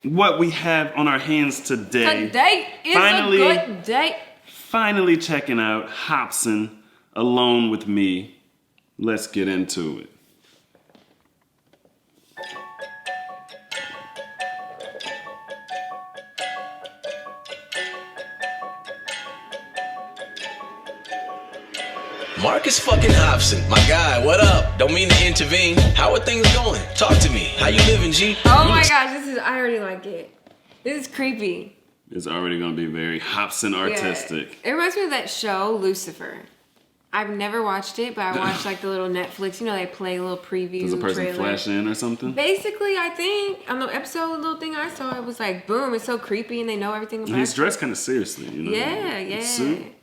What we have on our hands today. Today is a good day. Finally checking out Hopsin, Alone with Me. Let's get into it. Marcus fucking Hopsin, my guy, what up? Don't mean to intervene. How are things going? Talk to me. How you living, G? Oh my gosh, I already like it. This is creepy. It's already gonna be very Hopsin artistic. Yeah. It reminds me of that show, Lucifer. I've never watched it, but I watched like the little Netflix, they play a little preview. Does a person trailer. flash in or something? Basically, I think, on the episode, little thing I saw, it was like, boom, it's so creepy and they know everything about it. He's dressed kind of seriously, Yeah. Suit.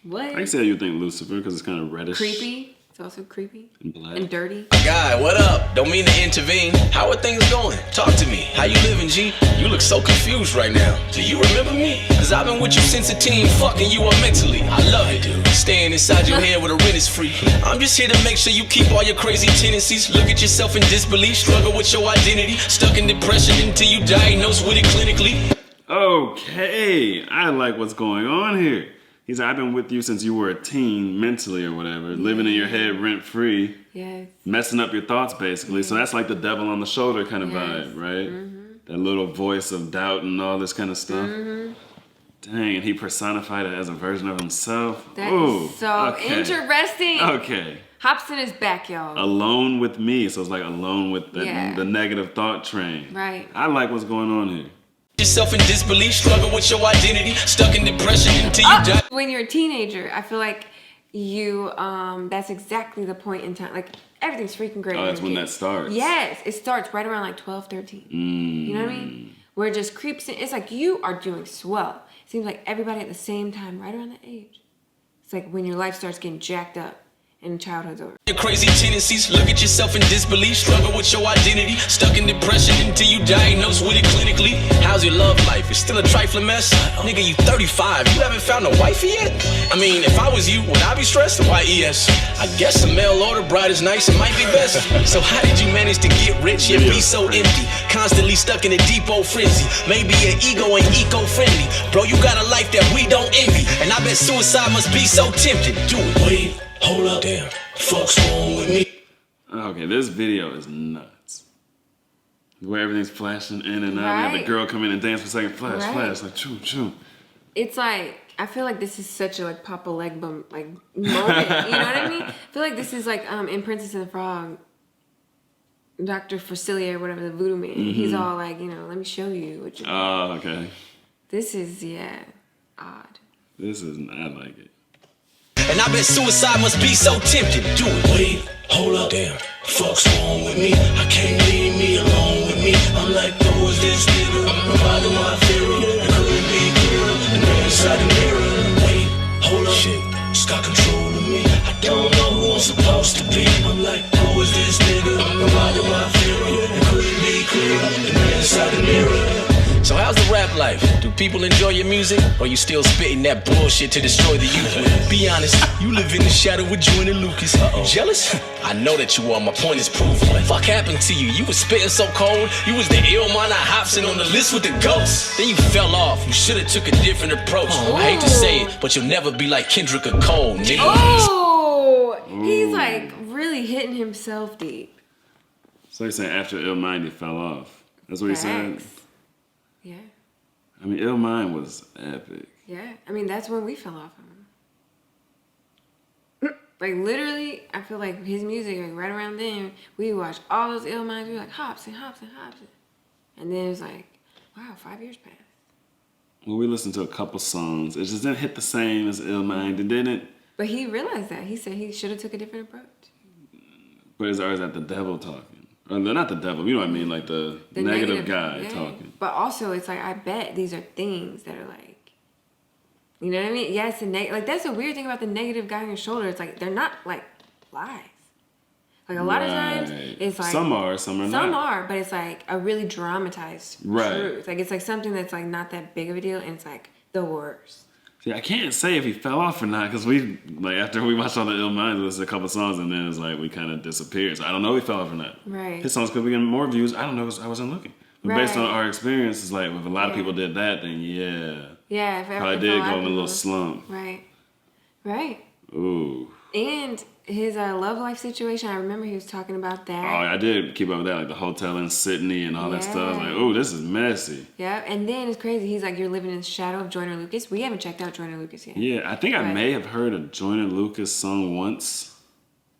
What? I can see how you think Lucifer because it's kind of reddish. Creepy. It's also creepy. And black. And dirty. My guy, what up? Don't mean to intervene. How are things going? Talk to me. How you living, G? You look so confused right now. Do you remember me? Cause I've been with you since a teen, fucking you up mentally. I love it, dude. Staying inside your head with a rent is free. I'm just here to make sure you keep all your crazy tendencies. Look at yourself in disbelief. Struggle with your identity. Stuck in depression until you diagnosed with it clinically. Okay, I like what's going on here. He's like, I've been with you since you were a teen, mentally or whatever, living in your head rent-free, messing up your thoughts, basically. So that's like the devil on the shoulder kind of vibe, right? That little voice of doubt and all this kind of stuff. Dang, and he personified it as a version of himself. That is so interesting. Okay. Hopsin is back, y'all. Alone with me, so it's like alone with the negative thought train. Right. I like what's going on here. Yourself in disbelief, struggle with your identity, stuck in depression until you die. When you're a teenager, I feel like you, that's exactly the point in time. Like, everything's freaking great. Oh, that's when that starts. Yes, it starts right around like 12, 13. You know what I mean? Where it just creeps in. It's like you are doing swell. It seems like everybody at the same time, right around that age. It's like when your life starts getting jacked up and childhood's over. Your crazy tendencies, look at yourself in disbelief, struggle with your identity, stuck in depression until you diagnosed with it clinically. How's your love life? It's still a trifling mess? Nigga, you 35, you haven't found a wifey yet? I mean, if I was you, would I be stressed? Why, yes. I guess a mail order bride is nice and might be best. So how did you manage to get rich yet be so empty? Constantly stuck in a deep old frenzy. Maybe your ego ain't eco-friendly. Bro, you got a life that we don't envy. And I bet suicide must be so tempting. Do it. Wait. Hold up, damn. Fuck's wrong with me? Okay, this video is nuts. Where everything's flashing in and out. We have the girl come in and dance for a second, flash, like choo choo. It's like, I feel like this is such a like Papa Leg Bump like moment. You know what I mean? I feel like this is like in Princess and the Frog, Dr. Facilier or whatever, the voodoo man. He's all like, let me show you what you're doing. Oh, okay. This is odd. I like it. And I bet suicide must be so tempting. Do it. Wait, hold up, damn. Fuck's wrong with me? I can't leave me alone with me. I'm like, who is this nigga? I'm providing my theory. It couldn't be clearer. The man inside the mirror. Wait, hold up. Shit, it's got control of me. I don't know who I'm supposed to be. I'm like, who is this nigga? I'm providing my theory. It couldn't be clearer. The man inside the mirror. So how's the rap life? Do people enjoy your music? Or you still spitting that bullshit to destroy the youth? Be honest, you live in the shadow with Jordan and Lucas. You jealous? I know that you are, my point is proven. What the fuck happened to you? You was spitting so cold. You was the ill man Hopsin on the list with the ghosts. Then you fell off. You should've took a different approach. I hate to say it, but you'll never be like Kendrick or Cole, nigga. Oh! He's like really hitting himself deep. So you're saying after Ill Mind he fell off? That's what he said? Yeah. I mean, Ill Mind was epic. Yeah. I mean, that's when we fell off him. Like, literally, I feel like his music, like, right around then, we watched all those Ill Minds. We were like, Hopsin. And then it was like, wow, 5 years passed. Well, we listened to a couple songs. It just didn't hit the same as Ill Mind. It didn't. But he realized that. He said he should have took a different approach. But is that the devil talking? Or not the devil, you know what I mean? Like the negative guy talking. But also, it's like, I bet these are things that are like, you know what I mean? Yeah, it's like, that's the weird thing about the negative guy on your shoulder. It's like, they're not like lies. Like a lot of times, it's like some are, some are not. Some are, but it's like a really dramatized truth. Like it's like something that's like not that big of a deal, and it's like the worst. See, I can't say if he fell off or not because we like after we watched all the Ill Minds, listened to a couple songs and then it's like we kind of disappeared. So I don't know if he fell off or not. Right. His songs could be getting more views. I don't know. I wasn't looking. But Right. based on our experience, it's like if a lot of people did that, then Yeah, probably did go in a little slump. Right. Right. Ooh. And his love life situation, I remember he was talking about that. Oh, I did keep up with that, like the hotel in Sydney and all that stuff. I was like, Yeah. oh, this is messy. Yeah, and then it's crazy. He's like, you're living in the shadow of Joyner Lucas. We haven't checked out Joyner Lucas yet. Yeah, I think I Right. may have heard a Joyner Lucas song once.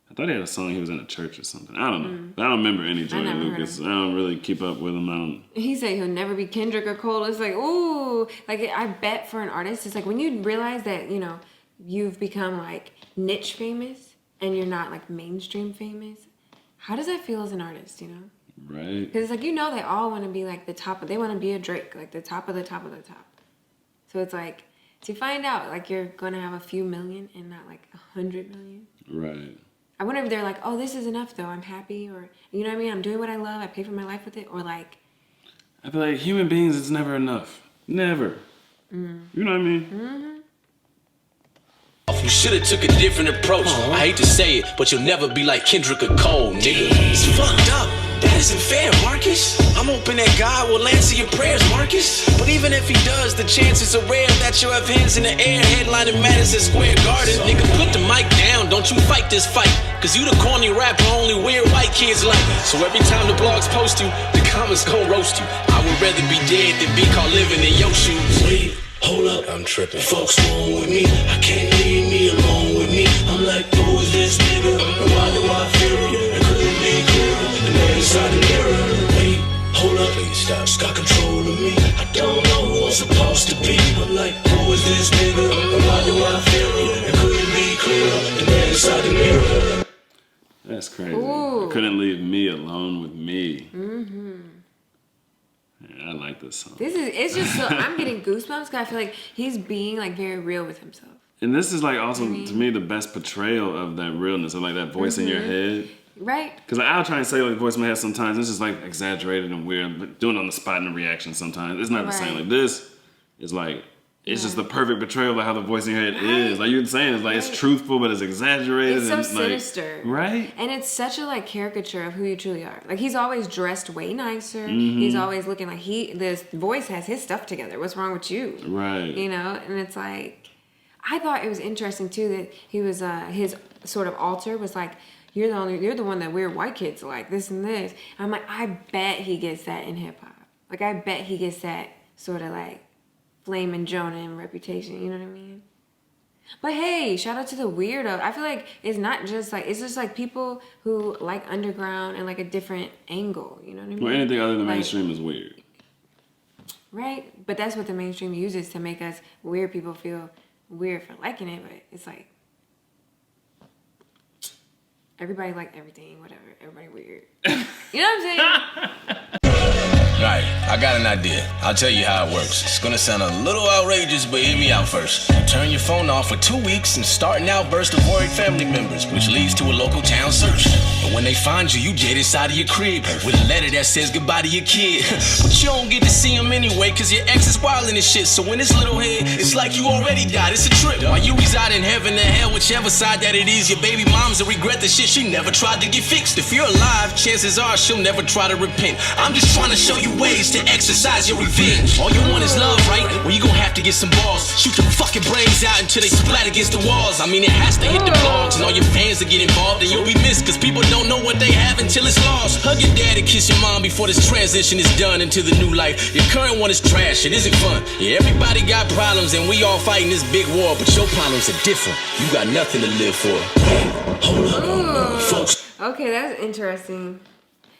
I thought he had a song he was in a church or something. I don't know. But I don't remember any Joyner never heard Lucas. of I don't really keep up with him. I don't. He said he'll never be Kendrick or Cole. It's like, ooh. Like, I bet for an artist, it's like when you realize that, you know, you've become like niche famous and you're not like mainstream famous, how does that feel as an artist, you know? Right. Because it's like, you know, they all want to be like the top they want to be a Drake, like the top of the top of the top. So it's like, to find out like you're going to have a few million and not like 100 million. Right. I wonder if they're like, oh, this is enough though, I'm happy, or, you know what I mean? I'm doing what I love, I pay for my life with it, or like. I feel like human beings, it's never enough. Never. You know what I mean? Mm-hmm. You should've took a different approach. I hate to say it, but you'll never be like Kendrick or Cole, nigga. It's fucked up. That isn't fair, Marcus. I'm hoping that God will answer your prayers, Marcus. But even if he does, the chances are rare that you'll have hands in the air headlining Madison Square Garden. Nigga, put the mic down, don't you fight this fight. Cause you the corny rapper only weird white kids like. So every time the blogs post you, the comments gon' roast you. I would rather be dead than be caught living in your shoes. Wait, hold up, I'm tripping. Folks wrong with me, I can't leave me alone with me. I'm like, who is this nigga? And why do I fear him? It couldn't be clearer. The man inside the mirror. Wait, hold up, please stop. It's got control of me. I don't know who I'm supposed to be. I'm like, who is this nigga? And why do I fear him? It couldn't be clearer. The man inside the mirror. That's crazy. Ooh. I couldn't leave me alone with me. Yeah, I like this song. It's just so, I'm getting goosebumps because I feel like he's being like very real with himself. And this is like also, to me, the best portrayal of that realness, of like that voice in your head. Right? Because like, I'll try and say like the voice in my head sometimes. It's just like exaggerated and weird. But doing it on the spot and the reaction sometimes. It's not the same. Right. Like this is like, it's just the perfect portrayal of like how the voice in your head is. Like you were saying, it's like it's truthful, but it's exaggerated. It's so and, sinister. Like, right? And it's such a like caricature of who you truly are. Like he's always dressed way nicer. He's always looking like this voice has his stuff together. What's wrong with you? Right. You know? And it's like, I thought it was interesting too that he was, his sort of altar was like, you're the one that weird white kids like, this and this. And I'm like, I bet he gets that in hip hop. Like I bet he gets that sort of like Flame and Jonah and Reputation, you know what I mean? But hey, shout out to the weirdo. I feel like it's not just like, it's just like people who like underground and like a different angle, you know what I mean? Well, anything other than Like, mainstream is weird. right? But that's what the mainstream uses to make us weird people feel weird for liking it, but it's like, everybody like everything, whatever, everybody weird. You know what I'm saying? Right, I got an idea. I'll tell you how it works. It's gonna sound a little outrageous, but hear me out first. You turn your phone off for 2 weeks and start an outburst of worried family members, which leads to a local town search. But when they find you, you get inside of your crib with a letter that says goodbye to your kid. But you don't get to see him anyway, cause your ex is wildin' and shit. So in his little head, it's like you already died. It's a trip. While you reside in heaven or hell, whichever side that it is, your baby mom's will regret the shit she never tried to get fixed. If you're alive, chances are she'll never try to repent. I'm just trying to show you ways to exercise your revenge. All you want is love, right? Well, you gon' have to get some balls. Shoot your fucking brains out until they splat against the walls. I mean, it has to hit the blogs and all your fans to get involved, and you'll be missed cause people don't know what they have until it's lost. Hug your dad and kiss your mom before this transition is done into the new life. Your current one is trash, it isn't fun. Yeah, everybody got problems and we all fighting this big war, but your problems are different. You got nothing to live for. Hold up, folks. Okay, that's interesting.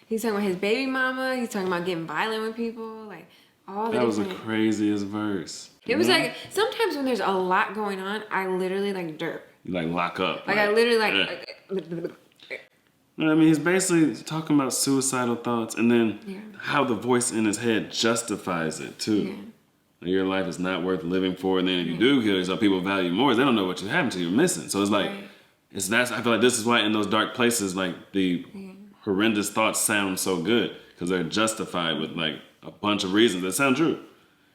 He's talking about his baby mama. He's talking about getting violent with people. Like, all the That was the different... craziest verse. It was like, sometimes when there's a lot going on, I literally like derp. You like lock up. Like, I literally like... I mean, he's basically talking about suicidal thoughts and then how the voice in his head justifies it too. Yeah. Like, your life is not worth living for, and then if you do kill yourself, people value more. They don't know what you have until you're missing. So it's like, I feel like this is why in those dark places, like the horrendous thoughts sound so good because they're justified with like a bunch of reasons that sound true.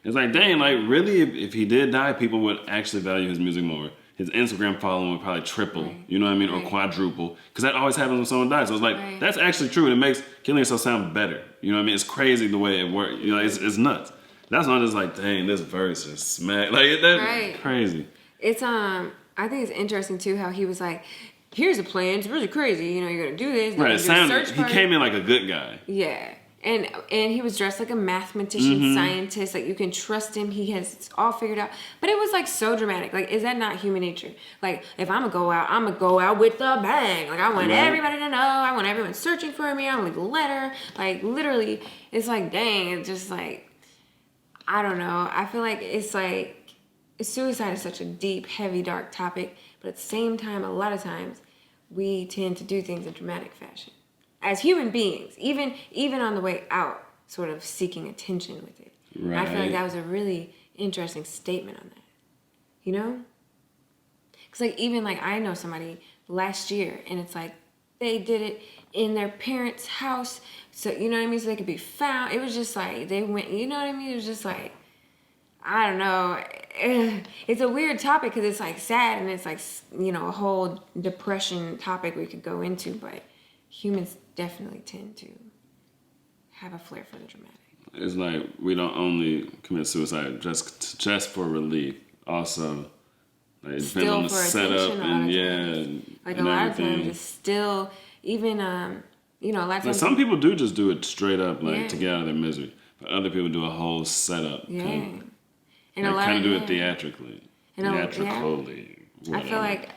It's like, dang, like really, if he did die, people would actually value his music more. His Instagram following would probably triple, you know what I mean, or quadruple, because that always happens when someone dies. So it's like that's actually true, and it makes killing yourself sound better. You know what I mean? It's crazy the way it works. You know, it's nuts. That's not just like, dang, this verse is smack. Like that's crazy. It's I think it's interesting too how he was like, here's a plan. It's really crazy. You know, you're gonna do this. Right. It sounded, he came in like a good guy. Yeah. And he was dressed like a mathematician, scientist. Like, you can trust him. He has it all figured out. But it was, like, so dramatic. Like, is that not human nature? Like, if I'm going to go out with a bang. Like, I want everybody to know. I want everyone searching for me. I want to leave a letter. Like, literally, it's like, dang. It's just, like, I don't know. I feel like it's, like, suicide is such a deep, heavy, dark topic. But at the same time, a lot of times, we tend to do things in dramatic fashion. As human beings, even on the way out, sort of seeking attention with it. Right. I feel like that was a really interesting statement on that. You know? Because, like, even, like, I know somebody last year, and it's like, they did it in their parents' house, so, you know what I mean? So they could be found. It was just like, they went, you know what I mean? It was just like, I don't know. It's a weird topic because it's, like, sad, and it's, like, you know, a whole depression topic we could go into, but humans definitely tend to have a flair for the dramatic. It's like we don't only commit suicide just for relief. Also, like, it depends on the setup and like and a lot of times it's still even you know, a lot of times like some people do just do it straight up like to get out of their misery, but other people do a whole setup. And a lot kind of do it theatrically. I feel like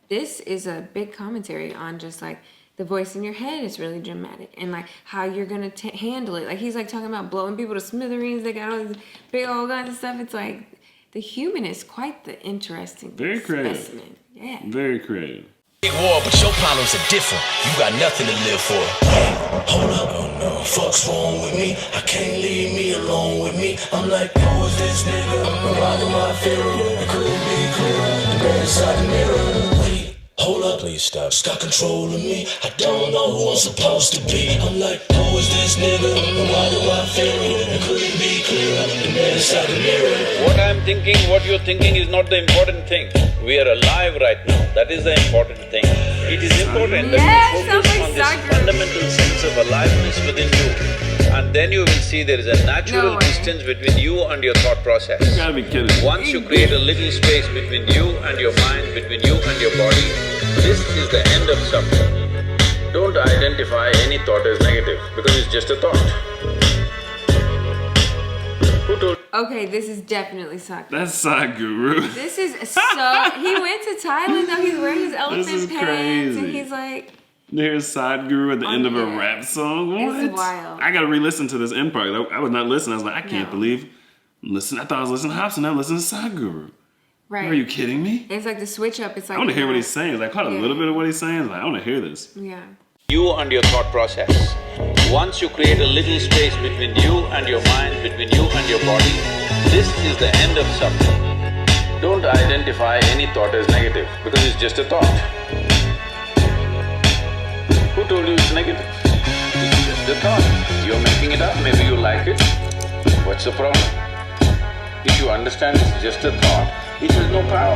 this is a big commentary on just like the voice in your head is really dramatic, and like how you're gonna handle it. Like he's like talking about blowing people to smithereens. They got all these big old guns and stuff. It's like the human is quite the interesting specimen. Yeah, very creative. Big war, but your problems are different. You got nothing to live for. Hey, hold up, oh no, fuck's wrong with me? I can't leave me alone with me. I'm like, who is this nigga? I'm riding my Pharaoh. It couldn't be clearer. The man inside the mirror. Wait. Hold up, please stop. Stop controlling me. I don't know who I'm supposed to be. I'm like, who is this nigga? Why do I feel it? It couldn't be clearer. The man inside the mirror. What I'm thinking, what you're thinking is not the important thing. We are alive right now. That is the important thing. It is important that you focus on this fundamental sense of aliveness within you. And then you will see there is a natural distance between you and your thought process. You gotta be kidding. Once you create a little space between you and your mind, between you and your body, this is the end of suffering. Don't identify any thought as negative, because it's just a thought. Who told? Okay, this is definitely Sadhguru. That's Sadhguru. This is so... He went to Thailand, though. He's wearing his elephant pants, crazy. And he's like... There's Sadhguru at the end of a rap song. What? It's wild. I gotta re-listen to this end part. I was not listening. I was like, I can't believe I'm listening. I thought I was listening to Hopsin. I'm listening to Sadhguru. Right. Are you kidding me? It's like the switch up. It's like I want to hear what he's saying. Like, I caught a little bit of what he's saying. Like, I want to hear this. Yeah. You and your thought process. Once you create a little space between you and your mind, between you and your body, this is the end of suffering. Don't identify any thought as negative, because it's just a thought. Who told you it's negative? It's just a thought. You're making it up, maybe you like it. What's the problem? If you understand it's just a thought, it has no power.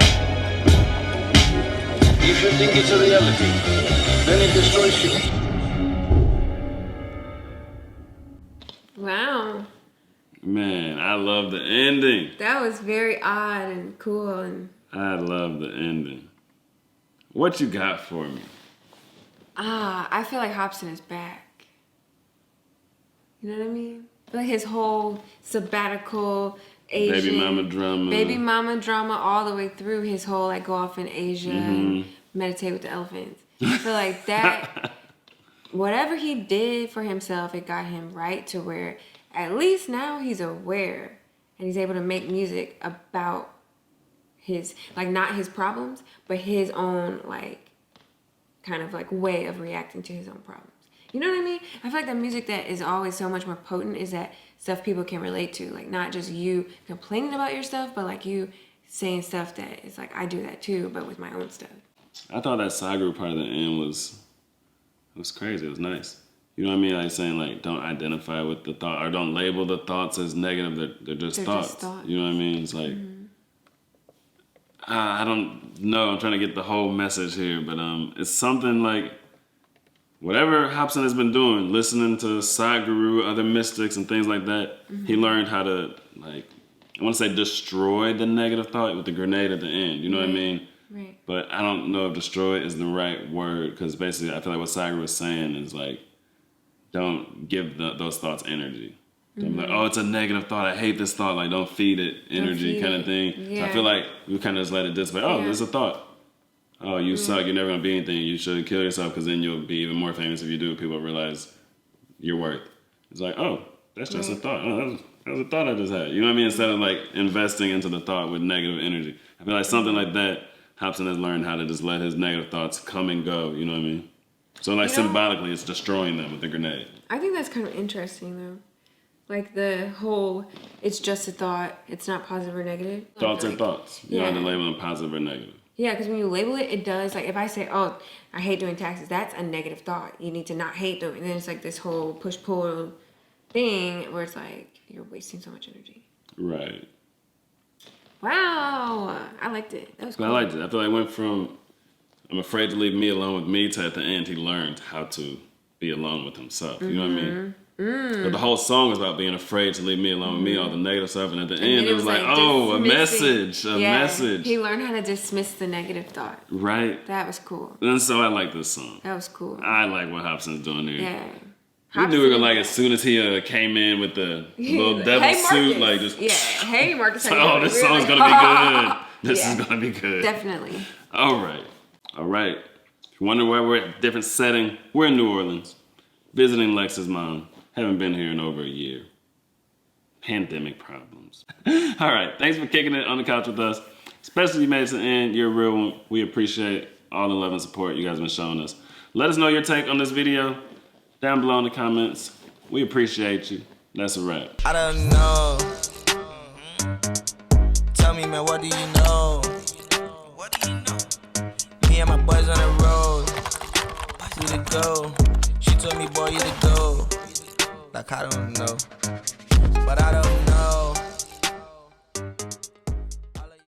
If you think it's a reality, then it destroys you. Wow. Man, I love the ending. That was very odd and cool. And I love the ending. What you got for me? I feel like Hopsin is back. You know what I mean? I feel like his whole sabbatical, Asian... Baby mama drama all the way through his whole, like, go off in Asia and meditate with the elephants. I feel like that... Whatever he did for himself, it got him right to where at least now he's aware and he's able to make music about his, like, not his problems, but his own, like, kind of like way of reacting to his own problems. You know what I mean? I feel like the music that is always so much more potent is that stuff people can relate to. Like, not just you complaining about your stuff, but like you saying stuff that is like, I do that too, but with my own stuff. I thought that Sadhguru part of the end was crazy. It was nice. You know what I mean? Like saying like don't identify with the thought or don't label the thoughts as negative. They're just thoughts. You know what I mean? It's like I don't know. I'm trying to get the whole message here, but it's something like whatever Hopsin has been doing, listening to Sadhguru, other mystics, and things like that. He learned how to like I want to say destroy the negative thought with the grenade at the end. You know what I mean? Right. But I don't know if destroy is the right word because basically I feel like what Sadhguru was saying is like. Don't give those thoughts energy. Don't be like, oh, it's a negative thought. I hate this thought. Like, don't feed it energy kind of thing. Yeah. So I feel like we kind of just let it dissipate. Oh, there's a thought. Oh, you suck. You're never going to be anything. You should kill yourself because then you'll be even more famous if you do. People realize your worth. It's like, oh, that's just a thought. Oh, that was a thought I just had. You know what I mean? Instead of like investing into the thought with negative energy. I feel like something like that, Hopsin has learned how to just let his negative thoughts come and go. You know what I mean? So like symbolically, it's destroying them with the grenade. I think that's kind of interesting though. Like the whole, it's just a thought. It's not positive or negative. Thoughts are thoughts. You don't have to label them positive or negative. Yeah, because when you label it, it does. Like if I say, oh, I hate doing taxes, that's a negative thought. You need to not hate doing it. And then it's like this whole push-pull thing where it's like, you're wasting so much energy. Right. Wow. I liked it. That was cool. I liked it. I feel like it went from I'm afraid to leave me alone with me to at the end he learned how to be alone with himself. You know what I mean? But the whole song is about being afraid to leave me alone with me, all the negative stuff, and at the end it was like, oh, a message. He learned how to dismiss the negative thought. Right. That was cool. And so I like this song. That was cool. I like what Hopsin's doing here. Yeah. We knew we were gonna like as soon as he came in with the little devil suit, like just hey Marcus. Oh, this song's gonna be good. This is gonna be good. Definitely. All right. If you wonder why we're at a different setting, we're in New Orleans, visiting Lex's mom. Haven't been here in over a year. Pandemic problems. All right, thanks for kicking it on the couch with us. Especially if you made it to the end, you're a real one. We appreciate all the love and support you guys have been showing us. Let us know your take on this video down below in the comments. We appreciate you. That's a wrap. I don't know. Tell me, man, what do you know? What do you know? Me and my boys on the road. We to go. She told me, boy, you to go. Like, I don't know. But I don't know.